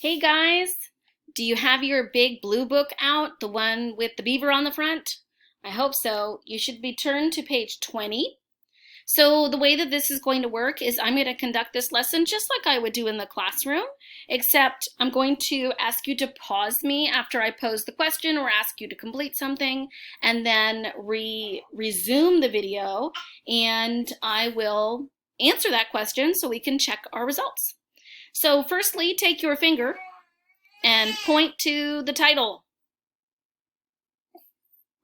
Hey guys, do you have your big blue book out, the one with the beaver on the front? I hope so. You should be turned to page 20. So the way that this is going to work is I'm going to conduct this lesson just like I would do in the classroom, except I'm going to ask you to pause me after I pose the question or ask you to complete something, and then resume the video, and I will answer that question so we can check our results. So firstly, take your finger and point to the title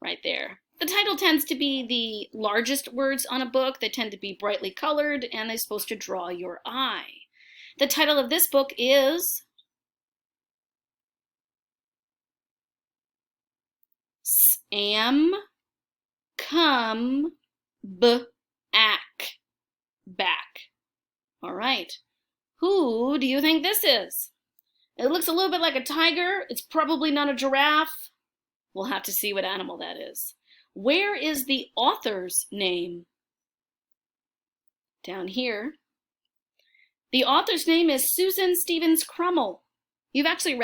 right there. The title tends to be the largest words on a book. They tend to be brightly colored and they're supposed to draw your eye. The title of this book is Sam Come Back. All right. Who do you think this is? It looks a little bit like a tiger. It's probably not a giraffe. We'll have to see what animal that is. Where is the author's name? Down here. The author's name is Susan Stevens Crummell. You've actually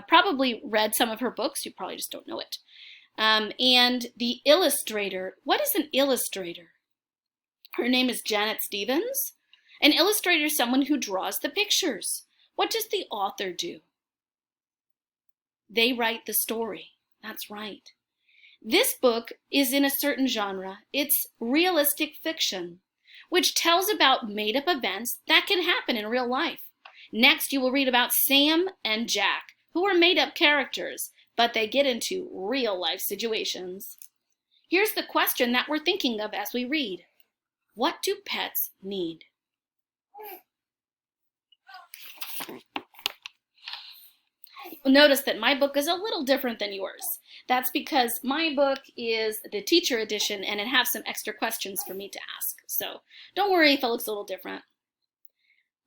probably read some of her books. You probably just don't know it. And the illustrator. What is an illustrator? Her name is Janet Stevens. An illustrator is someone who draws the pictures. What does the author do? They write the story. That's right. This book is in a certain genre. It's realistic fiction, which tells about made-up events that can happen in real life. Next, you will read about Sam and Jack, who are made-up characters, but they get into real-life situations. Here's the question that we're thinking of as we read. What do pets need? Notice that my book is a little different than yours. That's because my book is the teacher edition and it has some extra questions for me to ask. So don't worry if it looks a little different.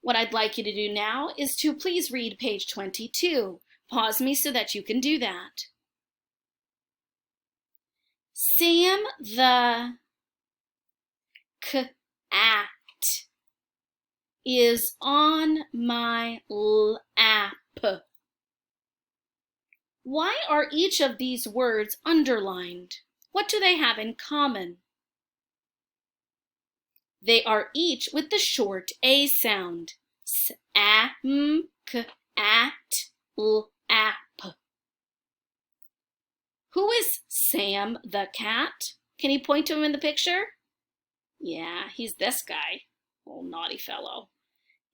What I'd like you to do now is to please read page 22. Pause me so that you can do that. Sam the cat is on my lap. Why are each of these words underlined? What do they have in common? They are each with the short A sound. Sam, k, at, l, ap. Who is Sam the cat? Can you point to him in the picture? Yeah, he's this guy. Old naughty fellow.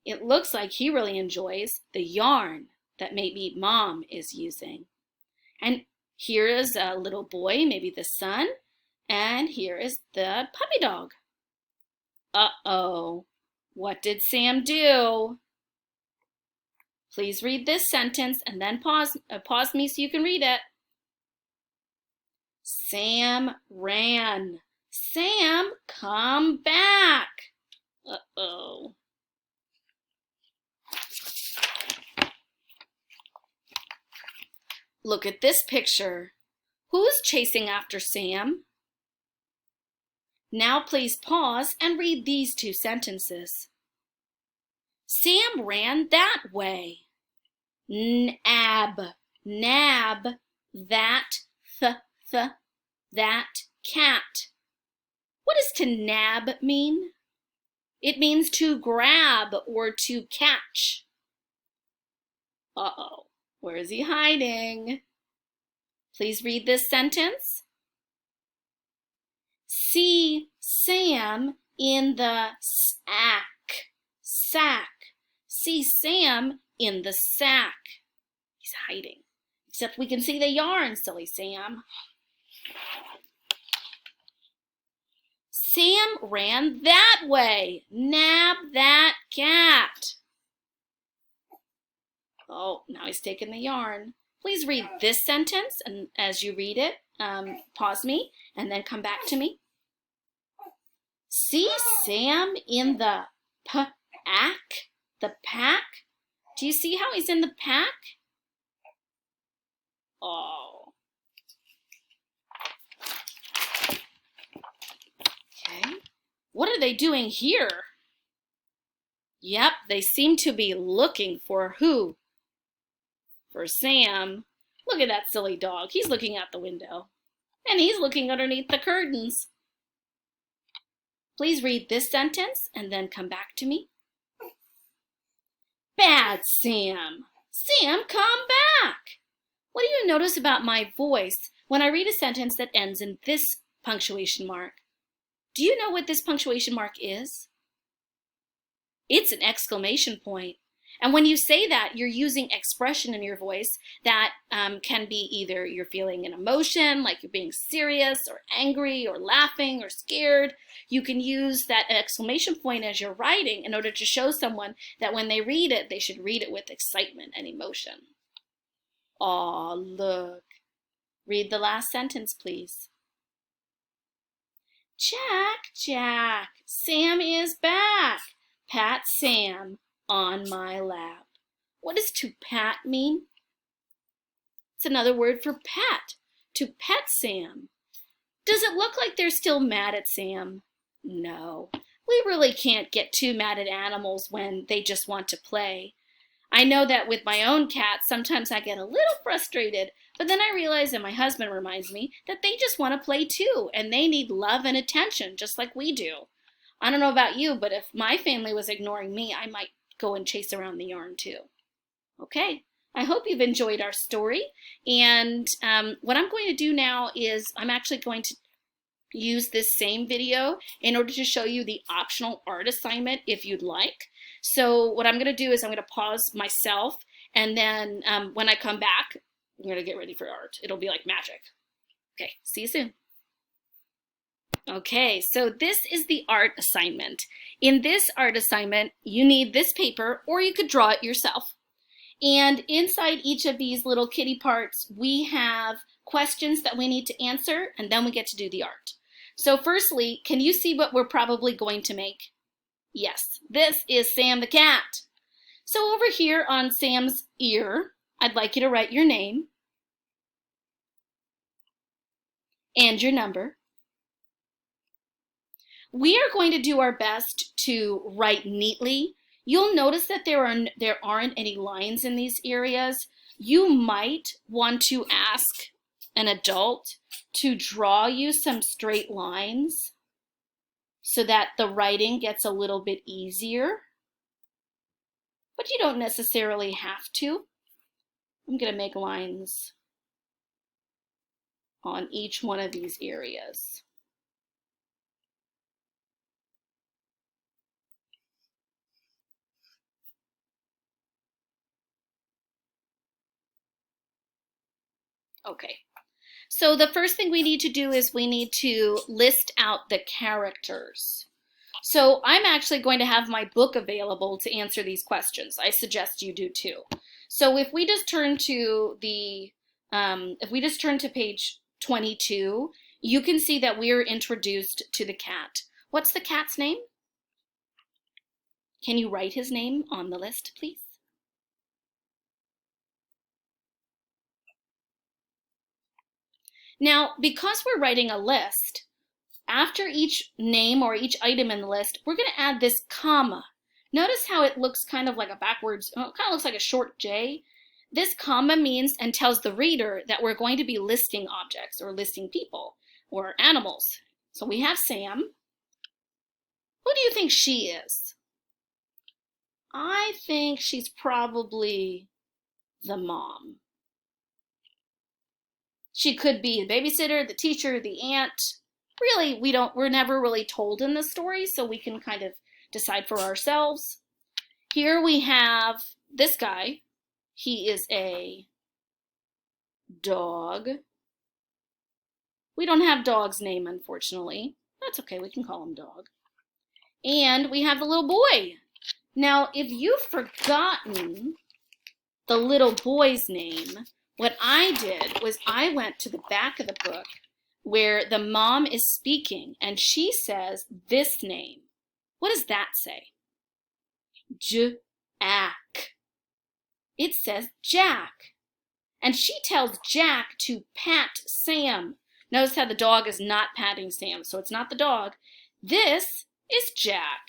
It looks like he really enjoys the yarn that maybe Mom is using. And here is a little boy, maybe the son, and here is the puppy dog. Uh-oh, what did Sam do? Please read this sentence and then pause me so you can read it. Sam ran. Sam, come back. Uh-oh. Look at this picture. Who's chasing after Sam? Now please pause and read these two sentences. Sam ran that way. Nab, nab, that, that cat. What does to nab mean? It means to grab or to catch. Uh-oh. Where is he hiding? Please read this sentence. See Sam in the sack. Sack. See Sam in the sack. He's hiding. Except we can see the yarn, silly Sam. Sam ran that way. Nab that cat. Oh, now he's taking the yarn. Please read this sentence, and as you read it, pause me and then come back to me. See Sam in the pack? The pack? Do you see how he's in the pack? Oh. Okay. What are they doing here? Yep, they seem to be looking for who? For Sam, look at that silly dog. He's looking out the window. And he's looking underneath the curtains. Please read this sentence and then come back to me. Bad Sam. Sam, come back. What do you notice about my voice when I read a sentence that ends in this punctuation mark? Do you know what this punctuation mark is? It's an exclamation point. And when you say that, you're using expression in your voice that can be either you're feeling an emotion, like you're being serious or angry or laughing or scared. You can use that exclamation point as you're writing in order to show someone that when they read it, they should read it with excitement and emotion. Aw, look. Read the last sentence, please. Jack, Jack, Sam is back. Pat Sam on my lap. What does to pat mean? It's another word for pet. To pet Sam. Does it look like they're still mad at Sam? No. We really can't get too mad at animals when they just want to play. I know that with my own cats, sometimes I get a little frustrated, but then I realize, and my husband reminds me, that they just want to play too, and they need love and attention just like we do. I don't know about you, but if my family was ignoring me, I might go and chase around the yarn too. Okay, I hope you've enjoyed our story, and what I'm going to do now is I'm actually going to use this same video in order to show you the optional art assignment if you'd like. So what I'm going to do is I'm going to pause myself, and then when I come back, I'm going to get ready for art. It'll be like magic. Okay, see you soon. Okay, so this is the art assignment. In this art assignment, you need this paper, or you could draw it yourself. And inside each of these little kitty parts, we have questions that we need to answer, and then we get to do the art. So firstly, can you see what we're probably going to make? Yes, this is Sam the cat. So over here on Sam's ear, I'd like you to write your name and your number. We are going to do our best to write neatly. You'll notice that there aren't any lines in these areas. You might want to ask an adult to draw you some straight lines so that the writing gets a little bit easier. But you don't necessarily have to. I'm going to make lines on each one of these areas. Okay, so the first thing we need to do is we need to list out the characters. So I'm actually going to have my book available to answer these questions. I suggest you do too. So if we just turn to page 22, you can see that we are introduced to the cat. What's the cat's name? Can you write his name on the list, please? Now, because we're writing a list, after each name or each item in the list, we're going to add this comma. Notice how it looks kind of like a backwards, it kind of looks like a short J. This comma means and tells the reader that we're going to be listing objects or listing people or animals. So we have Sam. Who do you think she is? I think she's probably the mom. She could be the babysitter, the teacher, the aunt. Really, we're never really told in the story, so we can kind of decide for ourselves. Here we have this guy. He is a dog. We don't have dog's name, unfortunately. That's okay, we can call him Dog. And we have the little boy. Now, if you've forgotten the little boy's name, what I did was I went to the back of the book where the mom is speaking and she says this name. What does that say? Jack. It says Jack. And she tells Jack to pat Sam. Notice how the dog is not patting Sam, so it's not the dog. This is Jack.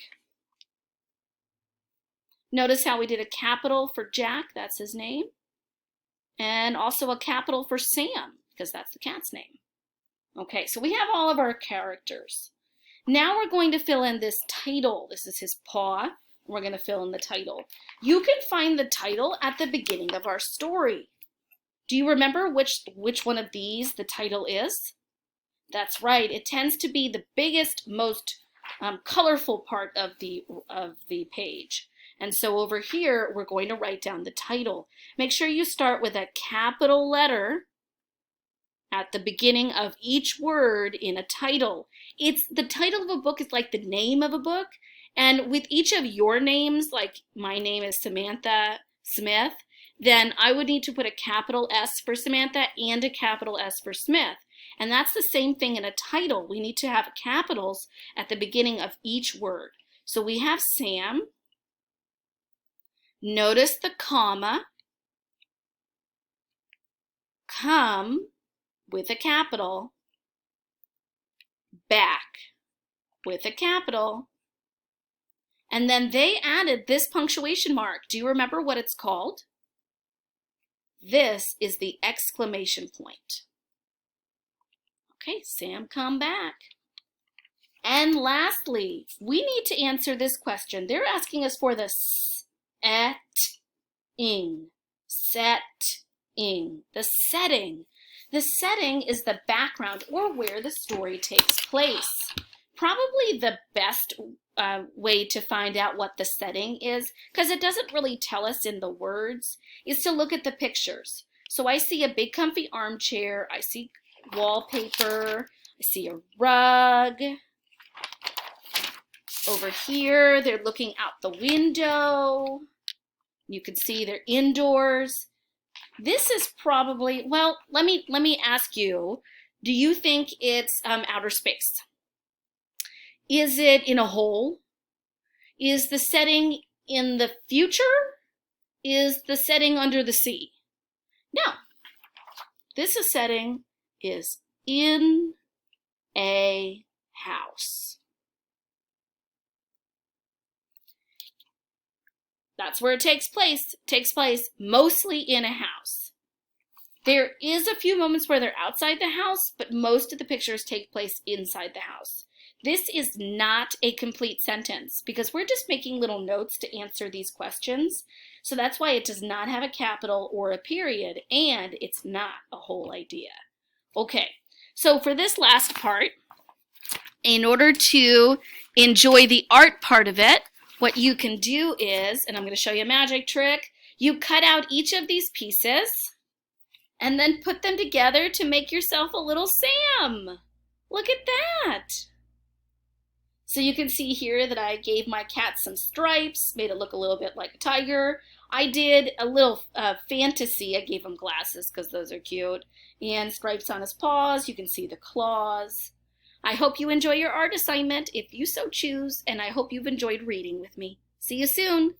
Notice how we did a capital for Jack, that's his name. and also a capital for Sam, because that's the cat's name. Okay, so we have all of our characters. Now we're going to fill in this title. This is his paw. We're going to fill in the title. You can find the title at the beginning of our story. Do you remember which one of these the title is? That's right. It tends to be the biggest, most colorful part of the page. And so over here, we're going to write down the title. Make sure you start with a capital letter at the beginning of each word in a title. It's the title of a book is like the name of a book. And with each of your names, like my name is Samantha Smith, then I would need to put a capital S for Samantha and a capital S for Smith. And that's the same thing in a title. We need to have capitals at the beginning of each word. So we have Sam. Notice the comma. Come with a capital. Back with a capital. And then they added this punctuation mark. Do you remember what it's called? This is the exclamation point. Okay, Sam, come back. And lastly, we need to answer this question. They're asking us for the setting. Setting. The setting. The setting is the background or where the story takes place. Probably the best way to find out what the setting is, because it doesn't really tell us in the words, is to look at the pictures. So I see a big comfy armchair, I see wallpaper, I see a rug. Over here, they're looking out the window. You can see they're indoors. This is probably, well, let me ask you, do you think it's outer space? Is it in a hole? Is the setting in the future? Is the setting under the sea? No. This setting is in a house. That's where it takes place. It takes place mostly in a house. There is a few moments where they're outside the house, but most of the pictures take place inside the house. This is not a complete sentence because we're just making little notes to answer these questions. So that's why it does not have a capital or a period, and it's not a whole idea. Okay, so for this last part, in order to enjoy the art part of it, what you can do is, and I'm going to show you a magic trick, you cut out each of these pieces and then put them together to make yourself a little Sam. Look at that. So you can see here that I gave my cat some stripes, made it look a little bit like a tiger. I did a little fantasy. I gave him glasses because those are cute. And stripes on his paws. You can see the claws. I hope you enjoy your art assignment if you so choose, and I hope you've enjoyed reading with me. See you soon.